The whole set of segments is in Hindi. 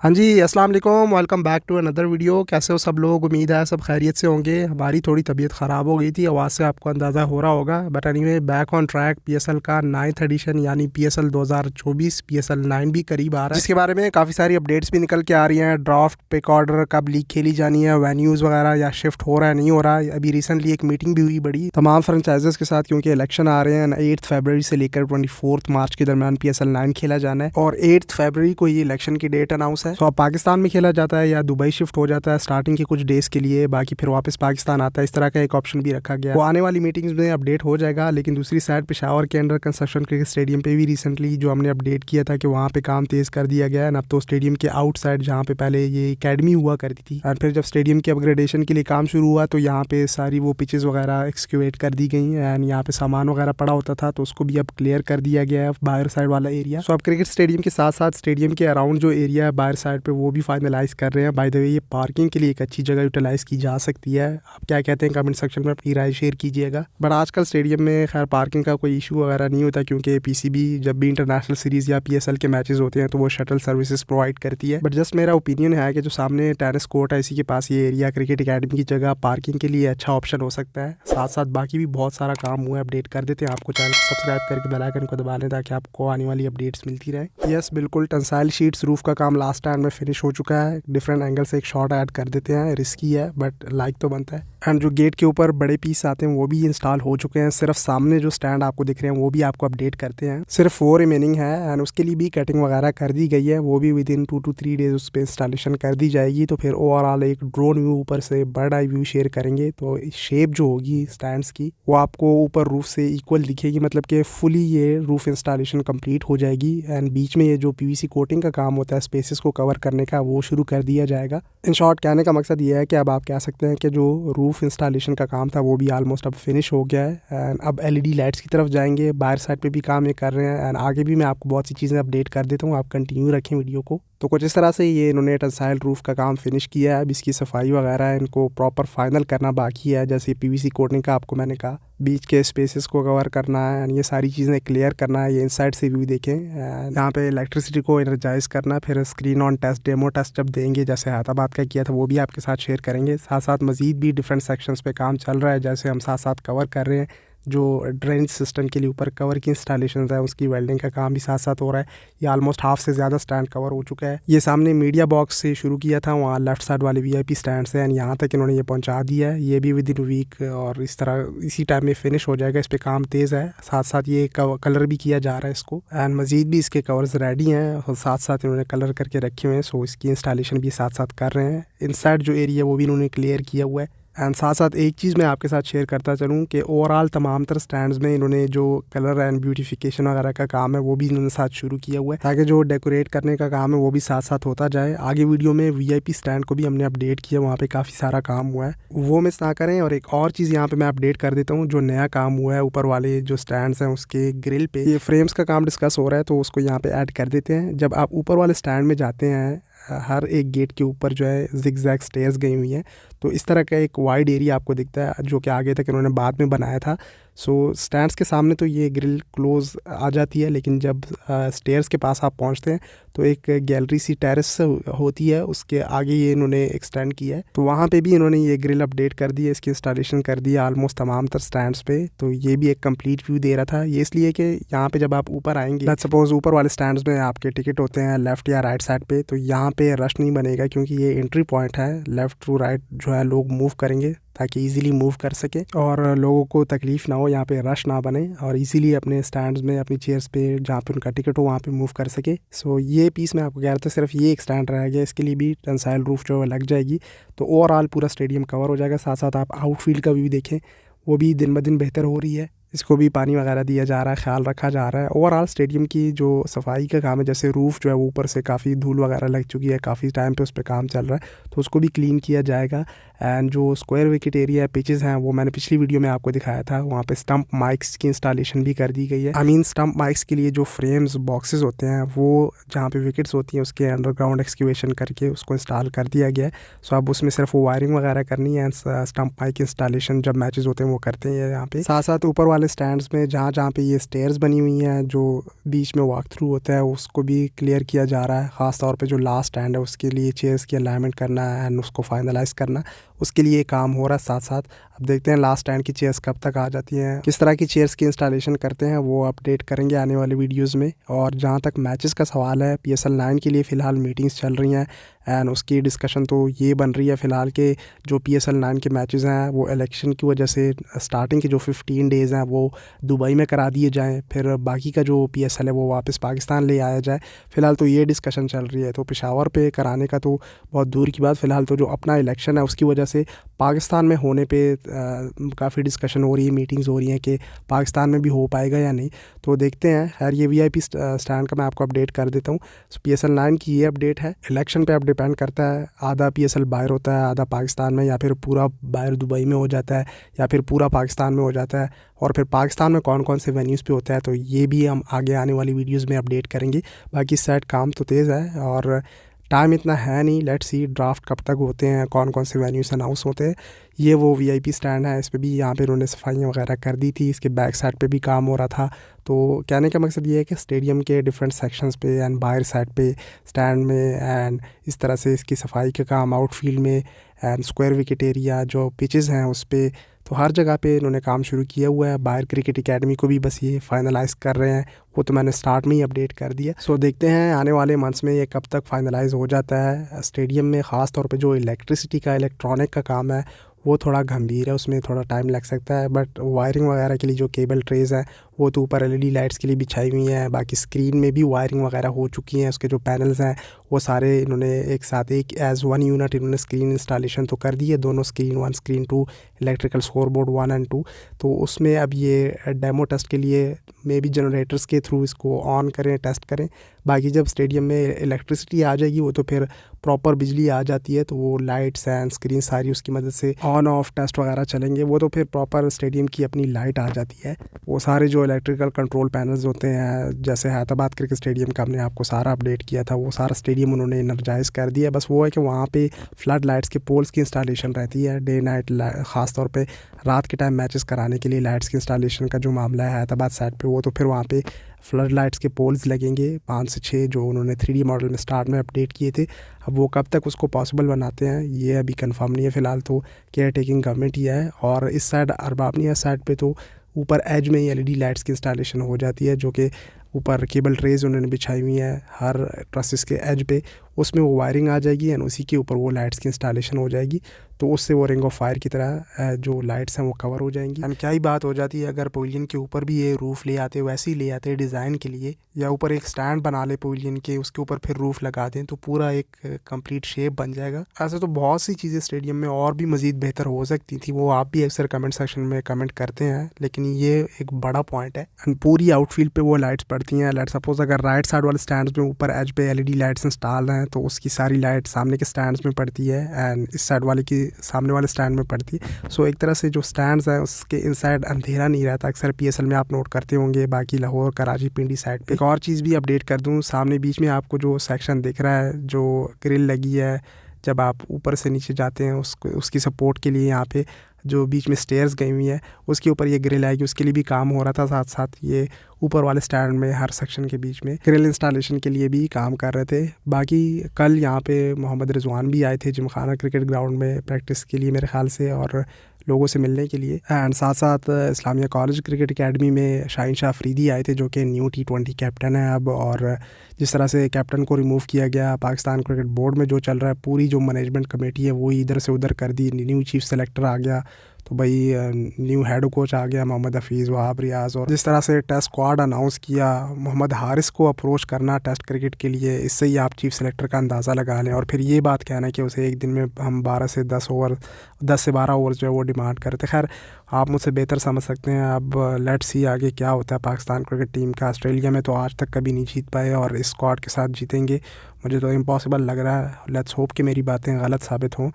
हाँ जी, अस्सलाम वालेकुम, welcome back to another video. कैसे हो सब लोग? उम्मीद है सब खैरियत से होंगे। हमारी थोड़ी तबीयत ख़राब हो गई थी, आवाज़ से आपको अंदाज़ा हो रहा होगा। But anyway, back on track. PSL का 9th एडिशन यानी पीएसएल 2024 पीएसएल 9 भी करीब आ रहा है, जिसके बारे में काफ़ी सारी अपडेट्स भी निकल के आ रही हैं। ड्राफ्ट, पिक ऑर्डर, कब लीग खेली जानी है, वेन्यूज़ वगैरह, या शिफ्ट हो रहा है नहीं हो रहा है। अभी रिसेंटली एक मीटिंग भी हुई बड़ी तमाम फ्रेंचाइजेस के साथ, क्योंकि इलेक्शन आ रहे हैं। 8 फरवरी से लेकर 24 मार्च के दरमियान पीएसएल 9 खेला जाना है और 8 फरवरी को ये इलेक्शन की डेट अनाउंस है। तो अब पाकिस्तान में खेला जाता है या दुबई शिफ्ट हो जाता है स्टार्टिंग के कुछ डेज के लिए, बाकी फिर वापस पाकिस्तान आता है। इस तरह का एक ऑप्शन भी रखा गया। वो आने वाली मीटिंग्स में अपडेट हो जाएगा। लेकिन दूसरी साइड पेशावर के अंडर कंस्ट्रक्शन क्रिकेट स्टेडियम पे भी रिसेंटली जो हमने अपडेट किया था कि वहाँ पे काम तेज कर दिया गया है। अब तो स्टेडियम के आउटसाइड, जहाँ पे पहले ये अकेडमी हुआ करती थी, और फिर जब स्टेडियम के अपग्रेडेशन के लिए काम शुरू हुआ तो यहाँ पे सारी वो पिचेस वगैरह एक्सक्यूवेट कर दी गई एंड यहाँ पे सामान वगैरह पड़ा होता था तो उसको भी अब क्लियर कर दिया गया है, बाहर साइड वाला एरिया। सो अब क्रिकेट स्टेडियम के साथ साथ स्टेडियम के अराउंड जो एरिया है बाहर साइड पे, वो भी फाइनलाइज कर रहे हैं। बाय द वे, ये पार्किंग के लिए एक अच्छी जगह यूटिलाइज की जा सकती है। आप क्या कहते हैं कमेंट सेक्शन में अपनी राय शेयर कीजिएगा। बट आजकल स्टेडियम में खैर पार्किंग का कोई इशू वगैरह नहीं होता, क्योंकि पीसीबी जब भी इंटरनेशनल सीरीज या पीएसएल के मैचेस होते हैं तो वो शटल सर्विसेज प्रोवाइड करती है। बट जस्ट मेरा ओपिनियन है कि जो सामने टेनिस कोर्ट है, इसी के पास ये एरिया क्रिकेट अकेडमी की जगह पार्किंग के लिए अच्छा ऑप्शन हो सकता है। साथ साथ बाकी भी बहुत सारा काम हुआ है, अपडेट कर देते हैं आपको। चैनल को सब्सक्राइब करके बेल आइकन को दबा लें ताकि आपको आने वाली अपडेट्स मिलती रहे। यस बिल्कुल, टेंसाइल शीट्स रूफ का काम लास्ट टाइम में फिनिश हो चुका है। डिफरेंट एंगल से एक शॉट ऐड कर देते हैं, रिस्की है बट लाइक तो बनता है। एंड जो गेट के ऊपर बड़े पीस आते हैं वो भी इंस्टॉल हो चुके हैं। सिर्फ सामने जो स्टैंड आपको दिख रहे हैं वो भी आपको अपडेट करते हैं। सिर्फ वो रिमेनिंग है एंड उसके लिए भी कटिंग वगैरह कर दी गई है। वो भी विद इन 2 to 3 डेज उस पर इंस्टॉलेशन कर दी जाएगी। तो फिर ओवरऑल एक ड्रोन व्यू ऊपर से बर्ड आई व्यू शेयर करेंगे तो शेप जो होगी स्टैंड्स की वो आपको ऊपर रूफ से इक्वल दिखेगी, मतलब कि फुली ये रूफ इंस्टॉलेशन कंप्लीट हो जाएगी। एंड बीच में ये जो पीवीसी कोटिंग का काम होता है स्पेसेस को कवर करने का, वो शुरू कर दिया जाएगा। इन शॉर्ट कहने का मकसद ये है कि अब आप कह सकते हैं कि जो रूफ इंस्टॉलेशन का काम था वो भी ऑलमोस्ट अब फिनिश हो गया है। एंड अब एलईडी लाइट्स की तरफ जाएंगे। बाहर साइड पे भी काम ये कर रहे हैं एंड आगे भी मैं आपको बहुत सी चीज़ें अपडेट कर देता हूँ। आप कंटिन्यू रखें वीडियो को। तो कुछ इस तरह से ये इन्होंने टेंसाइल रूफ का काम फिनिश किया है। अब इसकी सफाई वगैरह इनको प्रॉपर फाइनल करना बाकी है। जैसे पीवीसी कोटिंग का आपको मैंने कहा, बीच के स्पेसेस को कवर करना है एंड ये सारी चीज़ें क्लियर करना है। ये इनसाइड से व्यू देखें। यहाँ पे इलेक्ट्रिसिटी को एनर्जाइज करना, फिर screen on test, demo test जब देंगे जैसे हैदराबाद का किया था वो भी आपके साथ शेयर करेंगे। साथ साथ मज़ीद भी डिफरेंट सेक्शंस पे काम चल रहा है, जैसे हम साथ साथ कवर कर रहे हैं। जो ड्रेनेज सिस्टम के लिए ऊपर कवर की इंस्टॉलेशन है उसकी वेल्डिंग का काम भी साथ साथ हो रहा है। ये ऑलमोस्ट हाफ से ज़्यादा स्टैंड कवर हो चुका है। ये सामने मीडिया बॉक्स से शुरू किया था, वहाँ लेफ्ट साइड वाले वीआईपी स्टैंड से, एंड यहाँ तक इन्होंने ये पहुँचा दिया है। ये भी विद इन वीक और इस तरह इसी टाइम में फिनिश हो जाएगा। इस पर काम तेज़ है। साथ साथ ये कलर भी किया जा रहा है इसको एंड मज़ीद भी इसके कवर्स रेडी हैं और साथ साथ इन्होंने कलर करके रखे हुए हैं। सो इसकी इंस्टॉलेशन भी साथ साथ कर रहे हैं। इनसाइड जो एरिया वो भी इन्होंने क्लियर किया हुआ है। एंड साथ साथ एक चीज़ मैं आपके साथ शेयर करता चलूँ कि ओवरऑल तमाम तर स्टैंड्स में इन्होंने जो कलर एंड ब्यूटिफिकेशन वगैरह का काम है वो भी इन्होंने साथ शुरू किया हुआ है, ताकि जो डेकोरेट करने का काम है वो भी साथ साथ होता जाए। आगे वीडियो में वीआईपी स्टैंड को भी हमने अपडेट किया, वहाँ पे काफ़ी सारा काम हुआ है, वो मिस ना करें। और एक और चीज़ यहाँ पे मैं अपडेट कर देता हूँ, जो नया काम हुआ है ऊपर वाले जो स्टैंड्स हैं उसके ग्रिल पे ये फ्रेम्स का काम डिस्कस हो रहा है, तो उसको यहाँ पे ऐड कर देते हैं। जब आप ऊपर वाले स्टैंड में जाते हैं, हर एक गेट के ऊपर जो है जिगजैग स्टेयर्स गई हुई हैं, तो इस तरह का एक वाइड एरिया आपको दिखता है जो कि आगे तक इन्होंने बाद में बनाया था। सो स्टैंड्स के सामने तो ये ग्रिल क्लोज आ जाती है, लेकिन जब स्टेयर्स के पास आप पहुंचते हैं तो एक गैलरी सी टेरेस होती है, उसके आगे ये इन्होंने एक्सटेंड किया है। तो वहाँ पे भी इन्होंने ये ग्रिल अपडेट कर दी है, इसकी इंस्टॉलेशन कर दी है ऑलमोस्ट तमाम तर स्टैंड्स पे। तो ये भी एक कंप्लीट व्यू दे रहा था। ये इसलिए कि यहाँ पे जब आप ऊपर आएंगे, सपोज ऊपर वाले स्टैंड्स में आपके टिकट होते हैं लेफ्ट या राइट साइड पे, तो यहाँ पे रश नहीं बनेगा, क्योंकि ये एंट्री पॉइंट है। लेफ्ट टू राइट जो है लोग मूव करेंगे ताकि इजीली मूव कर सके और लोगों को तकलीफ़ ना हो, यहाँ पे रश ना बने और इजीली अपने स्टैंड्स में अपनी चेयर्स पे जहाँ पे उनका टिकट हो वहाँ पे मूव कर सके। सो ये पीस मैं आपको कह रहा था, सिर्फ ये एक स्टैंड रह गया, इसके लिए भी टेंसाइल रूफ जो लग जाएगी तो ओवरऑल पूरा स्टेडियम कवर हो जाएगा। साथ साथ आप आउटफील्ड का व्यू देखें, वो भी दिन ब दिन बेहतर हो रही है। इसको भी पानी वगैरह दिया जा रहा है, ख्याल रखा जा रहा है। ओवरऑल स्टेडियम की जो सफाई का काम है, जैसे रूफ़ जो है वो ऊपर से काफ़ी धूल वगैरह लग चुकी है, काफ़ी टाइम पे उस पर काम चल रहा है, तो उसको भी क्लीन किया जाएगा। एंड जो स्क्वायर विकेट एरिया पिचेस हैं वो मैंने पिछली वीडियो में आपको दिखाया था, वहाँ पे स्टंप माइक्स की इंस्टॉलेशन भी कर दी गई है। आई मीन स्टंप माइक्स के लिए जो फ्रेम्स बॉक्सेस होते हैं वो जहाँ पे विकेट्स होती हैं उसके अंडरग्राउंड एक्सक्यूवेशन करके उसको इंस्टॉल कर दिया गया है। सो अब उसमें सिर्फ वो वायरिंग वगैरह करनी है। स्टंप माइक इंस्टॉलेशन जब मैचेस होते हैं वो करते हैं यहाँ पे। साथ साथ ऊपर वाले वाले स्टैंड्स में जहाँ जहाँ पे ये स्टेयर्स बनी हुई हैं, जो बीच में वॉक थ्रू होता है, उसको भी क्लियर किया जा रहा है। ख़ास तौर पे जो लास्ट स्टैंड है उसके लिए चेयर्स की अलाइनमेंट करना है एंड उसको फाइनलाइज़ करना, उसके लिए काम हो रहा है साथ साथ। अब देखते हैं लास्ट स्टैंड की चेयर्स कब तक आ जाती हैं, किस तरह की चेयर्स की इंस्टॉलेशन करते हैं, वो अपडेट करेंगे आने वाले वीडियोज़ में। और जहाँ तक मैचेस का सवाल है, PSL 9 के लिए फ़िलहाल मीटिंग्स चल रही हैं एंड उसकी डिस्कशन तो ये बन रही है फ़िलहाल के जो PSL 9 के मैचेस हैं वो इलेक्शन की वजह से स्टार्टिंग के जो 15 डेज़ हैं वो दुबई में करा दिए जाएं, फिर बाकी का जो PSL है वो वापस पाकिस्तान ले आया जाए। फ़िलहाल तो ये डिस्कशन चल रही है। तो पेशावर पे कराने का तो बहुत दूर की बात, फ़िलहाल तो जो अपना इलेक्शन है उसकी वजह से पाकिस्तान में होने पे काफ़ी डिस्कशन हो रही है, मीटिंग्स हो रही हैं कि पाकिस्तान में भी हो पाएगा या नहीं। तो देखते हैं। खैर ये VIP स्टैंड का मैं आपको अपडेट कर देता हूँ। PSL 9 की ये अपडेट है। इलेक्शन पे अब डिपेंड करता है, आधा PSL बाहर होता है, आधा पाकिस्तान में, या फिर पूरा बाहर दुबई में हो जाता है, या फिर पूरा पाकिस्तान में हो जाता है। और फिर पाकिस्तान में कौन कौन से वेन्यूज़ पे होता है तो ये भी हम आगे आने वाली वीडियोज़ में अपडेट करेंगे। बाकी इस साइड काम तो तेज़ है और टाइम इतना है नहीं। लेट्स सी ड्राफ्ट कब तक होते हैं, कौन कौन से वेन्यूज़ अनाउंस होते हैं। ये वो VIP स्टैंड है, इस पे भी यहाँ पे उन्होंने सफाइयाँ वगैरह कर दी थी। इसके बैक साइड पे भी काम हो रहा था। तो कहने का मकसद ये है कि स्टेडियम के डिफरेंट सेक्शंस पे एंड बाहर साइड पे स्टैंड में एंड इस तरह से इसकी सफाई का काम आउटफील्ड में एंड स्क्वायर विकेट एरिया जो पिचेस हैं उस पर, तो हर जगह पे इन्होंने काम शुरू किया हुआ है। बाहर क्रिकेट एकेडमी को भी बस ये फाइनलाइज़ कर रहे हैं, वो तो मैंने स्टार्ट में ही अपडेट कर दिया। सो देखते हैं आने वाले मंथ्स में ये कब तक फाइनलाइज़ हो जाता है। स्टेडियम में ख़ास तौर पे जो इलेक्ट्रिसिटी का इलेक्ट्रॉनिक का काम है वो थोड़ा गंभीर है, उसमें थोड़ा टाइम लग सकता है। बट वायरिंग वगैरह के लिए जो केबल ट्रेज़ हैं वो तो ऊपर LED लाइट्स के लिए बिछाई हुई हैं। बाकी स्क्रीन में भी वायरिंग वगैरह हो चुकी हैं। उसके जो पैनल्स हैं वो सारे इन्होंने एक साथ एक एज़ वन यूनिट इन्होंने स्क्रीन इंस्टॉलेशन तो कर दी है। दोनों screen 1, screen 2, electrical score board 1 and 2। तो उसमें अब ये डेमो टेस्ट के लिए मे बी जनरेटर्स के थ्रू इसको ऑन करें, टेस्ट करें। बाकी जब स्टेडियम में इलेक्ट्रिसिटी आ जाएगी वो तो फिर प्रॉपर बिजली आ जाती है, तो वो लाइट्स एंड स्क्रीन सारी उसकी मदद से ऑन ऑफ टेस्ट वगैरह चलेंगे। वो तो फिर प्रॉपर स्टेडियम की अपनी लाइट आ जाती है। वो सारे जो इलेक्ट्रिकल कंट्रोल पैनल्स होते हैं, जैसे हैदराबाद क्रिकेट स्टेडियम का हमने आपको सारा अपडेट किया था, वो सारा स्टेडियम उन्होंने एनर्जाइज कर दिया। बस वो है कि वहाँ पे फ्लड लाइट्स के पोल्स की इंस्टॉलेशन रहती है डे नाइट। ख़ास तौर पे रात के टाइम मैचेस कराने के लिए लाइट्स की इंस्टॉलेशन का जो मामला है हैदराबाद साइड पे, वो तो फिर वहाँ पे फ्लड लाइट्स के पोल्स लगेंगे 5 से 6 जो उन्होंने 3D मॉडल में स्टार्ट में अपडेट किए थे। अब वो कब तक उसको पॉसिबल बनाते हैं ये अभी कंफर्म नहीं है। फ़िलहाल तो केयर टेकिंग गवर्नमेंट ही है। और इस साइड अरबाबनिया साइड पे तो ऊपर एज में ही LED लाइट्स की इंस्टॉलेशन हो जाती है, जो कि ऊपर केबल ट्रेज उन्होंने बिछाई हुई है हर ट्रसेस के एज पे। उसमें वो वायरिंग आ जाएगी एंड उसी के ऊपर वो लाइट्स की इंस्टॉलेशन हो जाएगी। तो उससे वो रिंग ऑफ फायर की तरह जो लाइट्स हैं वो कवर हो जाएंगी। एंड क्या ही बात हो जाती है अगर पवेलियन के ऊपर भी ये रूफ़ ले आते, वैसे ही ले आते डिज़ाइन के लिए, या ऊपर एक स्टैंड बना ले पवेलियन के, उसके ऊपर फिर रूफ़ लगा दें तो पूरा एक कंप्लीट शेप बन जाएगा। ऐसे तो बहुत सी चीज़ें स्टेडियम में और भी मज़ीद बेहतर हो सकती थी, वो आप भी अक्सर कमेंट सेक्शन में कमेंट करते हैं, लेकिन ये एक बड़ा पॉइंट है। एंड पूरी आउटफील्ड पे वो लाइट्स पड़ती हैं। लेट्स सपोज अगर राइट साइड वाले स्टैंड्स में ऊपर एज पे LED लाइट्स इंस्टॉल हैं तो उसकी सारी लाइट सामने के स्टैंड्स में पड़ती है एंड इस साइड वाले की सामने वाले स्टैंड में पड़ती है। सो एक तरह से जो स्टैंड्स हैं उसके इनसाइड अंधेरा नहीं रहता। अक्सर PSL में आप नोट करते होंगे। बाकी लाहौर, कराची, पिंडी साइड पे एक और चीज़ भी अपडेट कर दूं, सामने बीच में आपको जो सेक्शन दिख रहा है जो ग्रिल लगी है, जब आप ऊपर से नीचे जाते हैं उसकी सपोर्ट के लिए यहाँ पे जो बीच में स्टेयर्स गई हुई है उसके ऊपर ये ग्रिल आएगी, उसके लिए भी काम हो रहा था। साथ साथ ये ऊपर वाले स्टैंड में हर सेक्शन के बीच में ग्रिल इंस्टॉलेशन के लिए भी काम कर रहे थे। बाकी कल यहाँ पे मोहम्मद रिजवान भी आए थे जिमखाना क्रिकेट ग्राउंड में प्रैक्टिस के लिए मेरे ख्याल से, और लोगों से मिलने के लिए। एंड साथ साथ इस्लामिया कॉलेज क्रिकेट एकेडमी में शाहीन शाह अफरीदी आए थे जो कि न्यू T20 कैप्टन है अब। और जिस तरह से कैप्टन को रिमूव किया गया, पाकिस्तान क्रिकेट बोर्ड में जो चल रहा है, पूरी जो मैनेजमेंट कमेटी है वो इधर से उधर कर दी। न्यू चीफ सेलेक्टर आ गया, तो भाई न्यू हेड कोच आ गया मोहम्मद हफीज़, वहाब रियाज़। और जिस तरह से टेस्ट स्क्वाड अनाउंस किया, मोहम्मद हारिस को अप्रोच करना टेस्ट क्रिकेट के लिए, इससे ही आप चीफ सेलेक्टर का अंदाज़ा लगा लें। और फिर ये बात कहना कि उसे एक दिन में हम 12 से 10 ओवर 10 से 12 ओवर जो है वो डिमांड करते। खैर आप मुझसे बेहतर समझ सकते हैं। अब लेट्स सी आगे क्या होता है पाकिस्तान क्रिकेट टीम का। ऑस्ट्रेलिया में तो आज तक कभी नहीं जीत पाए और इस स्क्वाड के साथ जीतेंगे मुझे तो इम्पॉसिबल लग रहा है। लेट्स होप कि मेरी बातें गलत साबित हों।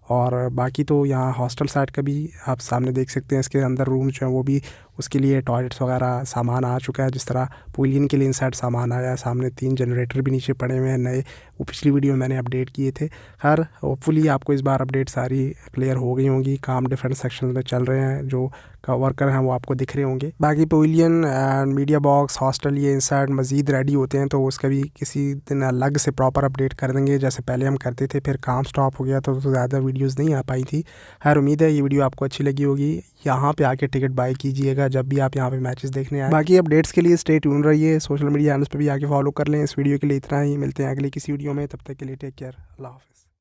और बाकी तो यहाँ हॉस्टल साइड का भी आप सामने देख सकते हैं, इसके अंदर रूम जो है वो भी उसके लिए टॉयलेट्स वगैरह सामान आ चुका है। जिस तरह पवेलियन के लिए इनसाइड सामान आया है, सामने 3 जनरेटर भी नीचे पड़े हुए हैं नए, वो पिछली वीडियो में मैंने अपडेट किए थे। खैर होपफुली आपको इस बार अपडेट सारी क्लियर हो गई होंगी। काम डिफरेंट सेक्शन में चल रहे हैं, जो वर्कर हैं वो आपको दिख रहे होंगे। बाकी pavilion and media box hostel ये इनसाइड मज़ीद रेडी होते हैं, तो उसका भी किसी दिन अलग से प्रॉपर अपडेट कर देंगे, जैसे पहले हम करते थे। फिर काम स्टॉप हो गया तो ज़्यादा वीडियोस नहीं आ पाई थी। खैर उम्मीद है ये वीडियो आपको अच्छी लगी होगी। यहाँ पे आके टिकट बाय कीजिएगा जब भी आप यहाँ पे मैचेस देखने आए। बाकी अपडेट्स के लिए स्टे ट्यून रहिए, सोशल मीडिया हैंडल्स पे भी आके फॉलो कर लें। इस वीडियो के लिए इतना ही, मिलते हैं अगली किसी वीडियो में, तब तक के लिए टेक केयर, अल्लाह हाफ़िज़।